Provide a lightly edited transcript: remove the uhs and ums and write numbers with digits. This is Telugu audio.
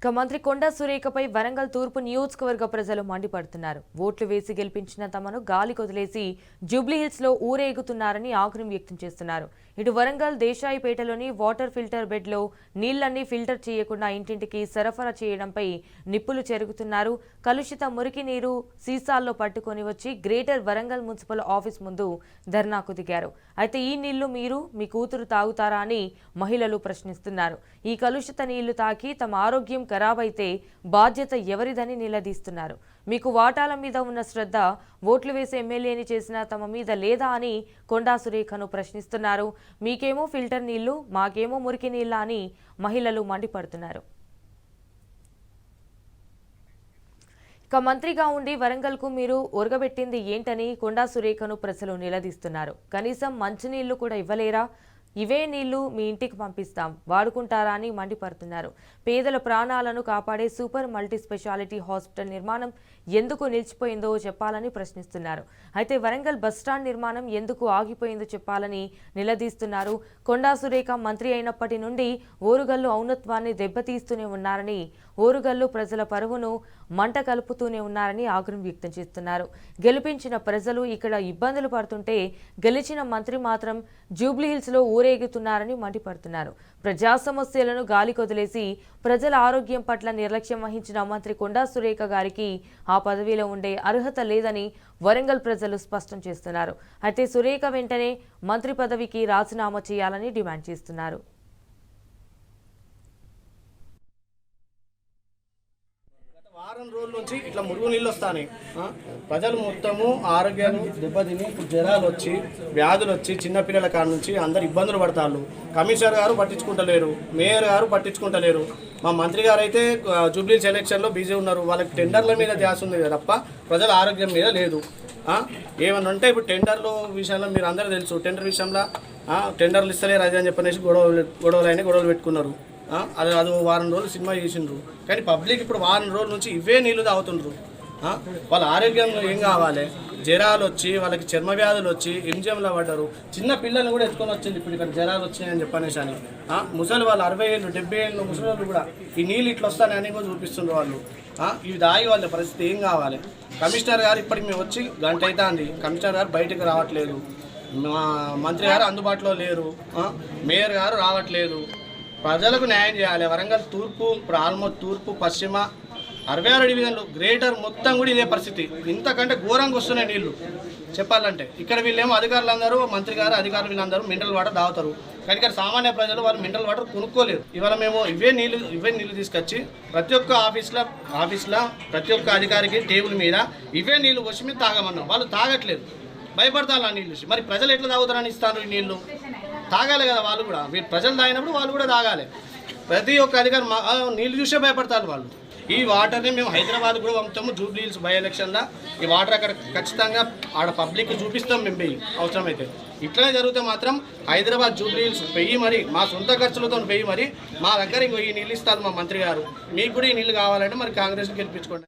మంత్రి కొండా సురేఖపై వరంగల్ తూర్పు నియోజకవర్గ ప్రజలు మండిపడుతున్నారు. ఓట్లు వేసి గెలిపించిన తమను గాలి కొదిలేసి జూబ్లీహిల్స్ లో ఊరేగుతున్నారని ఆగ్రహం వ్యక్తం చేస్తున్నారు. ఇటు వరంగల్ దేశాయిపేటలోని వాటర్ ఫిల్టర్ బెడ్ లో నీళ్లన్నీ ఫిల్టర్ చేయకుండా ఇంటింటికి సరఫరా చేయడంపై నిప్పులు చెరుగుతున్నారు. కలుషిత మురికి నీరు సీసాల్లో పట్టుకొని వచ్చి గ్రేటర్ వరంగల్ మున్సిపల్ ఆఫీస్ ముందు ధర్నాకు దిగారు. అయితే ఈ నీళ్లు మీరు మీ కూతురు తాగుతారా అని మహిళలు ప్రశ్నిస్తున్నారు. ఈ కలుషిత నీళ్లు తాకి తమ ఆరోగ్యం ఖరాబైతే బాధ్యత ఎవరిదని నిలదీస్తున్నారు. మీకు వాటాల మీద ఉన్న శ్రద్ధ ఓట్లు వేసే ఎమ్మెల్యేని చేసిన తమ మీద లేదా అని కొండా సురేఖను ప్రశ్నిస్తున్నారు. మీకేమో ఫిల్టర్ నీళ్లు, మాకేమో మురికి నీళ్ల అని మహిళలు మండిపడుతున్నారు. మంత్రిగా ఉండి వరంగల్కు మీరు ఒరగబెట్టింది ఏంటని కొండా సురేఖను ప్రజలు నిలదీస్తున్నారు. కనీసం మంచినీళ్లు కూడా ఇవ్వలేరా? ఇవే నీళ్లు మీ ఇంటికి పంపిస్తాం, వాడుకుంటారా అని మండిపడుతున్నారు. పేదల ప్రాణాలను కాపాడే సూపర్ మల్టీ స్పెషాలిటీ హాస్పిటల్ నిర్మాణం ఎందుకు నిలిచిపోయిందో చెప్పాలని ప్రశ్నిస్తున్నారు. అయితే వరంగల్ బస్టాండ్ నిర్మాణం ఎందుకు ఆగిపోయిందో చెప్పాలని నిలదీస్తున్నారు. కొండా సురేఖ మంత్రి అయినప్పటి నుండి ఓరుగల్లు ఔన్నత్వాన్ని దెబ్బతీస్తూనే ఉన్నారని, ఓరుగల్లు ప్రజల పరువును మంట కలుపుతూనే ఉన్నారని ఆగ్రహం వ్యక్తం చేస్తున్నారు. గెలిపించిన ప్రజలు ఇక్కడ ఇబ్బందులు పడుతుంటే గెలిచిన మంత్రి మాత్రం జూబ్లీహిల్స్ లో ఊరేగుతున్నారని మండిపడుతున్నారు. ప్రజా సమస్యలను గాలి కొదిలేసి ప్రజల ఆరోగ్యం పట్ల నిర్లక్ష్యం వహించిన మంత్రి కొండా సురేఖ గారికి ఆ పదవిలో ఉండే అర్హత లేదని వరంగల్ ప్రజలు స్పష్టం చేస్తున్నారు. అయితే సురేఖ వెంటనే మంత్రి పదవికి రాజీనామా చేయాలని డిమాండ్ చేస్తున్నారు. వారం రోజుల నుంచి ఇట్లా మురుగు నీళ్ళు వస్తాయి. ప్రజలు మొత్తము ఆరోగ్యాలు దెబ్బతిని ఇప్పుడు జ్వరాలు వచ్చి వ్యాధులు వచ్చి చిన్నపిల్లల కాడ నుంచి అందరు ఇబ్బందులు పడతారు. కమిషనర్ గారు పట్టించుకుంటలేరు, మేయర్ గారు పట్టించుకుంటలేరు. మా మంత్రి గారు అయితే జూబ్లీహిల్స్ ఎలక్షన్లో బిజీ ఉన్నారు. వాళ్ళకి టెండర్ల మీద ధ్యాస ఉంది తప్ప ప్రజల ఆరోగ్యం మీద లేదు. ఏమన్నా ఉంటే ఇప్పుడు టెండర్ల విషయంలో మీరు అందరూ తెలుసు, టెండర్ విషయంలో టెండర్లు ఇస్తలేరు అది అని చెప్పనేసి గొడవలు పెట్టుకున్నారు. అది వారం రోజులు సినిమా చేసిండ్రు. కానీ పబ్లిక్ ఇప్పుడు వారం రోజుల నుంచి ఇవే నీళ్లు తాగుతుండ్రు. వాళ్ళ ఆరోగ్యం ఏం కావాలి? జ్వరాలు వచ్చి వాళ్ళకి చర్మ వ్యాధులు వచ్చి ఎంజిఎంలో పడ్డారు. చిన్న పిల్లల్ని కూడా ఎత్తుకొని వచ్చింది ఇప్పుడు ఇక్కడ జ్వరాలు వచ్చినాయని చెప్పనేసి అని. ముసలి వాళ్ళు 60 ఏళ్ళు 70 ఏళ్ళు ముసలి వాళ్ళు కూడా ఈ నీళ్ళు ఇట్లా వస్తాయని కూడా చూపిస్తుండ్రు వాళ్ళు. ఇవి దాగి వాళ్ళ పరిస్థితి ఏం కావాలి? కమిషనర్ గారు ఇప్పటికి మేము వచ్చి గంట అవుతుంది, కమిషనర్ గారు బయటకు రావట్లేదు, మంత్రి గారు అందుబాటులో లేరు, మేయర్ గారు రావట్లేదు. ప్రజలకు న్యాయం చేయాలి. వరంగల్ తూర్పు ఇప్పుడు ఆల్మోస్ట్ తూర్పు పశ్చిమ 66 డివిజన్లు గ్రేటర్ మొత్తం కూడా ఇదే పరిస్థితి. ఇంతకంటే ఘోరంగా వస్తున్నాయి నీళ్లు చెప్పాలంటే. ఇక్కడ వీళ్ళేమో అధికారులందరూ మంత్రి గారు అధికారులు వీళ్ళందరూ మినరల్ వాటర్ తాగుతారు. కానీ ఇక్కడ సామాన్య ప్రజలు వాళ్ళు మినరల్ వాటర్ కొనుక్కోలేరు. ఇవాళ మేము ఇవే నీళ్లు తీసుకొచ్చి ప్రతి ఒక్క ఆఫీస్లో ప్రతి ఒక్క అధికారికి టేబుల్ మీద ఇవే నీళ్లు వచ్చి మీద తాగమన్నాం. వాళ్ళు తాగట్లేదు, భయపడతారు ఆ నీళ్ళు. మరి ప్రజలు ఎట్లా తాగుతారని ఇస్తారు ఈ నీళ్లు? తాగాలి కదా వాళ్ళు కూడా. ప్రజలు తాగినప్పుడు వాళ్ళు కూడా తాగాలి. ప్రతి ఒక్క అధికారి నీళ్ళు చూసే భయపడతారు వాళ్ళు. ఈ వాటర్ని మేము హైదరాబాద్ కూడా పంపుతాము. జూబ్లీహిల్స్ బై ఎలక్షన్లో ఈ వాటర్ అక్కడ ఖచ్చితంగా ఆడ పబ్లిక్ చూపిస్తాం మేము పెయ్యి అవసరమైతే. ఇట్లనే జరిగితే మాత్రం హైదరాబాద్ జూబ్లీహిల్స్ పెయ్యి మరి మా సొంత ఖర్చులతో పెయ్యి మరి మా దగ్గర ఇంకో ఈ నీళ్ళు ఇస్తారు మా మంత్రి గారు. మీకు కూడా ఈ నీళ్ళు కావాలంటే మరి కాంగ్రెస్ని గెలిపించుకోండి.